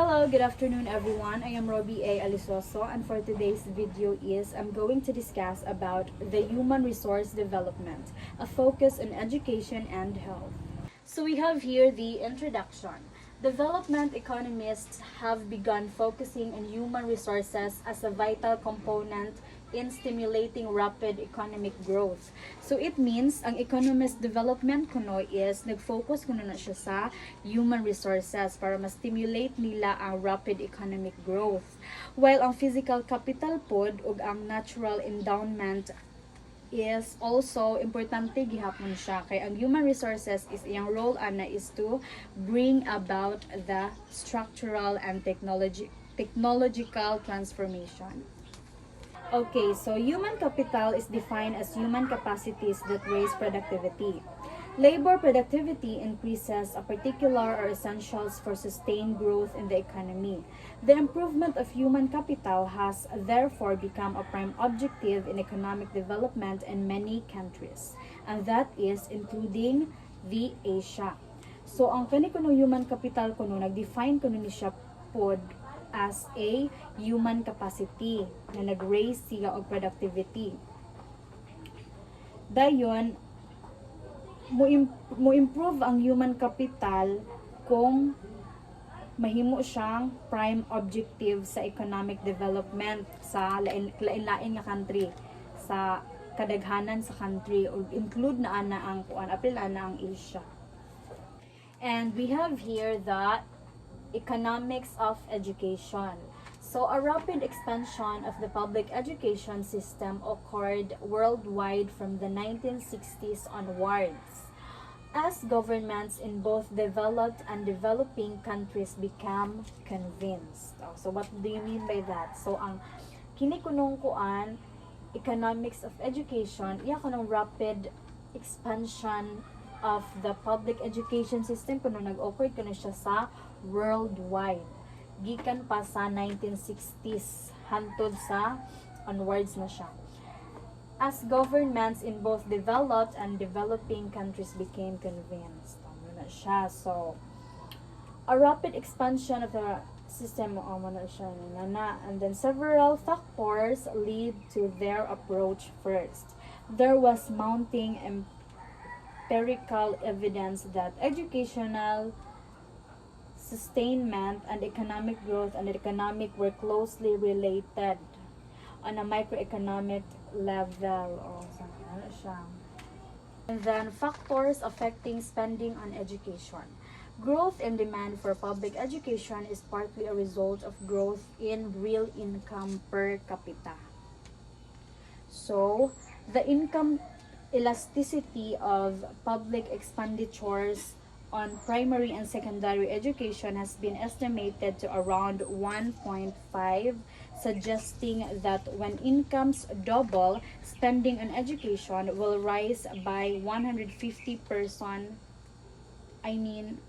Hello, good afternoon everyone. I am Robbie A. Alisoso, and for today's video I'm going to discuss about the human resource development, a focus on education and health. So we have here the introduction. Development economists have begun focusing on human resources as a vital component in stimulating rapid economic growth. So it means ang economist development kuno is nag-focus kuno na siya sa human resources para ma-stimulate nila ang rapid economic growth. While ang physical capital pod ug ang natural endowment is also importante gihapon siya kay ang human resources is iyang role ana is to bring about the structural and technological transformation. Okay, so human capital is defined as human capacities that raise productivity. Labor productivity increases a particular or essentials for sustained growth in the economy. The improvement of human capital has therefore become a prime objective in economic development in many countries, and that is including the Asia. So ang kani kuno human capital kuno nag-define kuno ni siya pod as a human capacity na nag-raise siya og productivity. Dayon, mo improve ang human capital kung mahimo siyang prime objective sa economic development sa lain-lain nga country, sa kadaghanan sa country, o include na ana ang apil na ang Asia. And we have here the economics of education. So a rapid expansion of the public education system occurred worldwide from the 1960s onwards, as governments in both developed and developing countries became convinced. So what do you mean by that? So ang kini kunong kuan economics of education, iya kunong rapid expansion of the public education system kuno nag-occur kuno siya sa worldwide gikan pa sa 1960s hantod sa onwards na siya, as governments in both developed and developing countries became convinced. Tama na siya. So a rapid expansion of the system na siya and then several factors lead to their approach. First, there was mounting empirical evidence that educational sustainment and economic growth and economic were closely related on a microeconomic level. And then factors affecting spending on education. Growth in demand for public education is partly a result of growth in real income per capita. So, the income elasticity of public expenditures on primary and secondary education has been estimated to around 1.5, suggesting that when incomes double, spending on education will rise by 150% in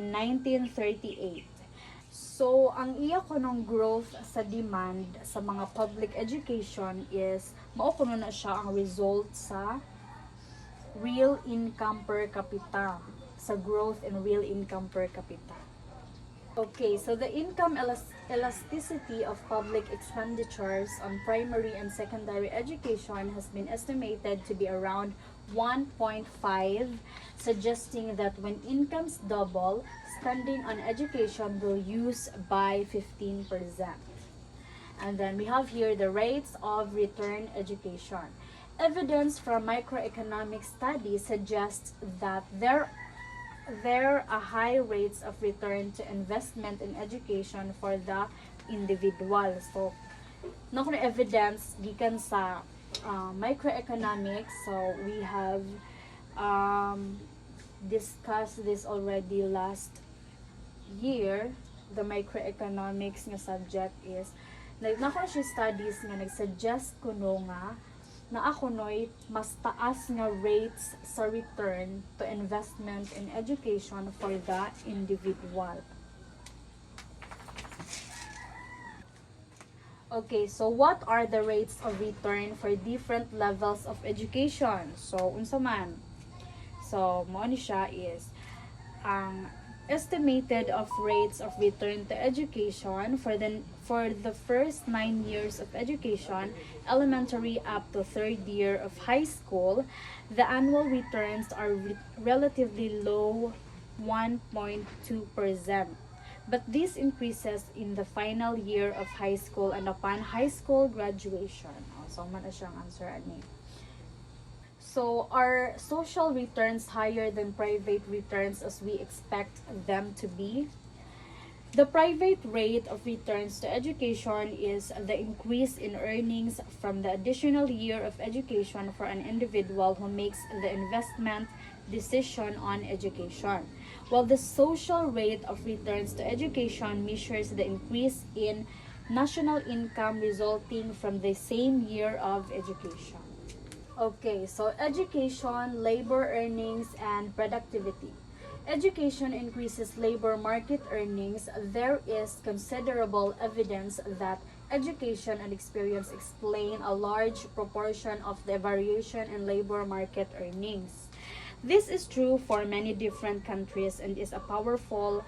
1938. So, ang iya kunong growth sa demand sa mga public education is mao kuno na siya ang result sa real income per capita, sa growth in real income per capita. Okay, so the income elasticity of public expenditures on primary and secondary education has been estimated to be around 1.5, suggesting that when incomes double, spending on education will use by 15%. And then we have here the rates of return education. Evidence from microeconomic studies suggests that there are high rates of return to investment in education for the individual. So, nakuno evidence gikan sa microeconomics. So, we have discussed this already last year. The microeconomics nga subject is nakuno siya studies nga nagsuggest kuno nga na akunoy mas taas nga rates sa return to investment in education for the individual. Okay, so what are the rates of return for different levels of education? So, unsa man? So, mo ni siya is ang estimated of rates of return to education for the first 9 years of education, elementary up to third year of high school, the annual returns are relatively low, 1.2%. But this increases in the final year of high school and upon high school graduation. So man na siyang answer ani. So are social returns higher than private returns as we expect them to be? The private rate of returns to education is the increase in earnings from the additional year of education for an individual who makes the investment decision on education, while the social rate of returns to education measures the increase in national income resulting from the same year of education. Okay, so education, labor earnings, and productivity. Education increases labor market earnings. There is considerable evidence that education and experience explain a large proportion of the variation in labor market earnings. This is true for many different countries and is a powerful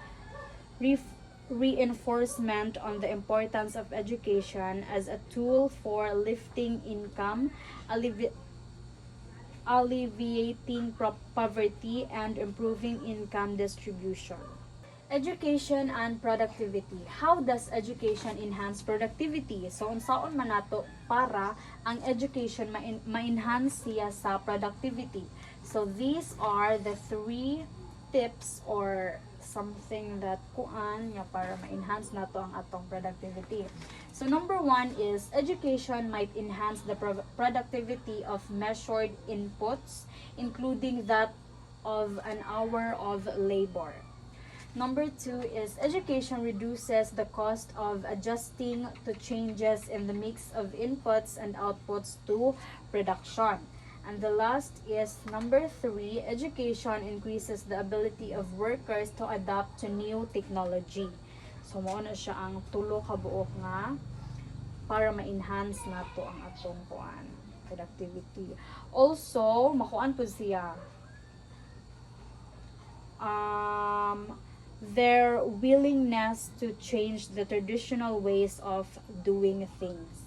reinforcement on the importance of education as a tool for lifting income, alleviating poverty, and improving income distribution. Education and productivity. How does education enhance productivity? So, unsaon man nato para ang education ma-enhance siya sa productivity. So, these are the 3 tips or something that kuan nga para ma-enhance nato ang atong productivity. So, number 1 is education might enhance the productivity of measured inputs, including that of an hour of labor. Number 2 is education reduces the cost of adjusting to changes in the mix of inputs and outputs to production. And the last is number 3, education increases the ability of workers to adapt to new technology. So, mao na siya ang tulo ka buok nga para ma-enhance nato ang atong kuan productivity. Also, makuan po siya their willingness to change the traditional ways of doing things.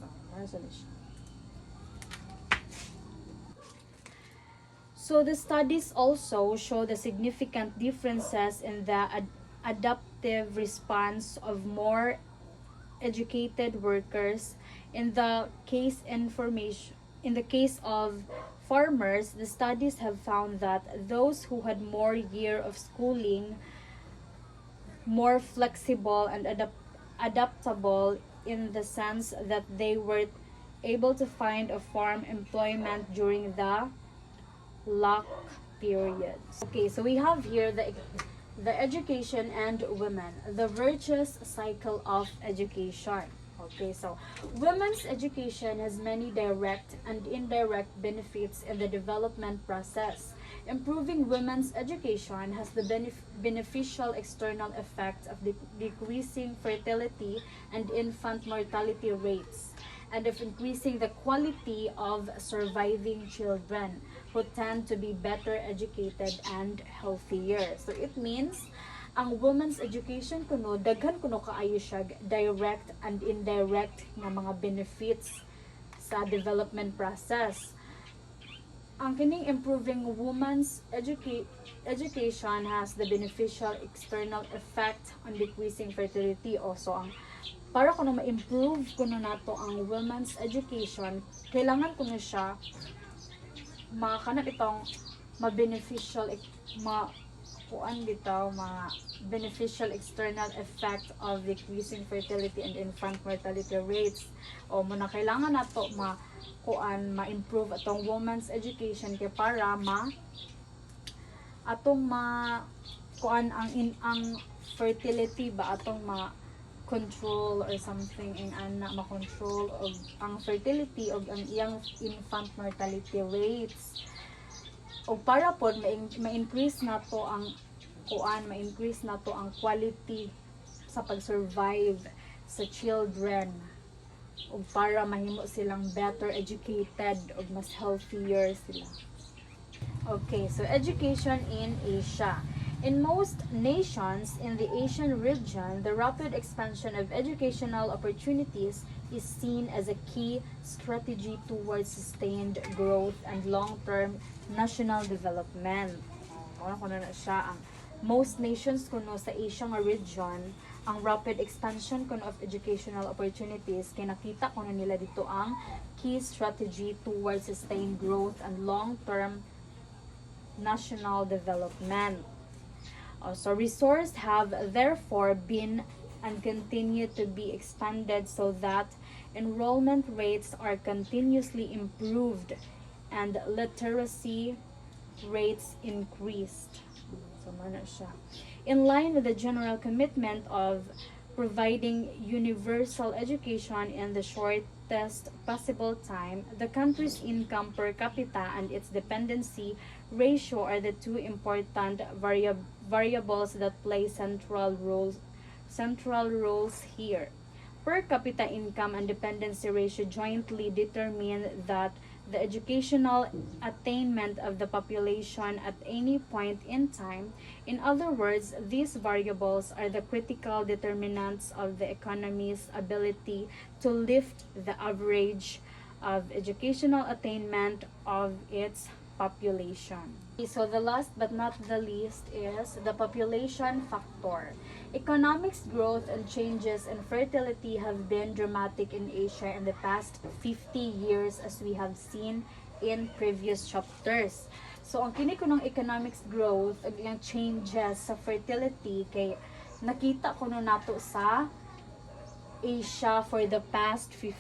So the studies also show the significant differences in the adaptive response of more educated workers. In the case of farmers, the studies have found that those who had more year of schooling, more flexible and adaptable in the sense that they were able to find a farm employment during the lock periods. Okay, so we have here the education and women, the virtuous cycle of education. Okay, so women's education has many direct and indirect benefits in the development process. Improving women's education has the beneficial external effect of decreasing fertility and infant mortality rates, and of increasing the quality of surviving children who tend to be better educated and healthier. So it means ang women's education kuno daghan kuno kaayo siya direct and indirect nga mga benefits sa development process. Ang kining improving women's education has the beneficial external effect on decreasing fertility. Also, ang para kuno ma-improve kuno nato ang women's education, kailangan kuno siya makanap itong ma-beneficial beneficial external effect of decreasing fertility and infant mortality rates. O muna kailangan nato ma-improve atong women's education kay para ang fertility ba atong control or something ma-control og ang fertility og ang iyang infant mortality rates. O para pod ma-increase nato ang quality sa pag-survive sa children o para mahimo silang better educated o mas healthier sila. Okay, so education in Asia. In most nations in the Asian region, the rapid expansion of educational opportunities is seen as a key strategy towards sustained growth and long-term national development. Kuno na siya ang most nations kuno sa Asian region, ang rapid expansion kuno of educational opportunities kay nakita kuno nila dito ang key strategy towards sustained growth and long-term national development. So resources have therefore been and continue to be expanded so that enrollment rates are continuously improved and literacy rates increased. So, mana siya. In line with the general commitment of providing universal education in the shortest possible time, the country's income per capita and its dependency ratio are the two important variables that play central roles here. Per capita income and dependency ratio jointly determine that the educational attainment of the population at any point in time. In other words, these variables are the critical determinants of the economy's ability to lift the average of educational attainment of its population. So the last but not the least is the population factor. Economics growth and changes in fertility have been dramatic in Asia in the past 50 years as we have seen in previous chapters. So ang kini ko ng economics growth ug yung changes sa fertility kay nakita ko no nato sa Asia for the past 50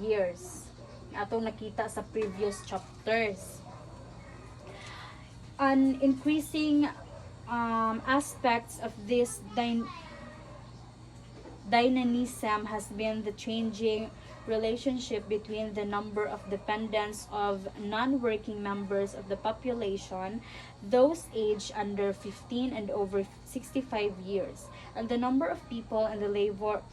years. Atong nakita sa previous chapters. An increasing aspects of this dynamism has been the changing relationship between the number of dependents of non-working members of the population, those aged under 15 and over 65 years, and the number of people in the labor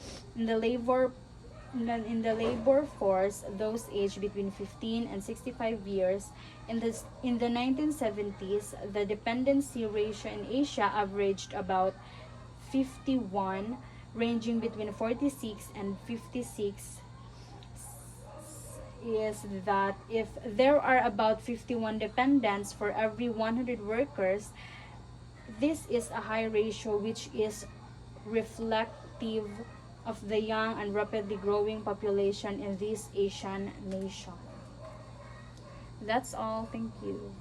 force, those aged between 15 and 65 years. In the 1970s, the dependency ratio in Asia averaged about 51, ranging between 46 and 56. Is that if there are about 51 dependents for every 100 workers, this is a high ratio which is reflective of the young and rapidly growing population in this Asian nation. That's all. Thank you.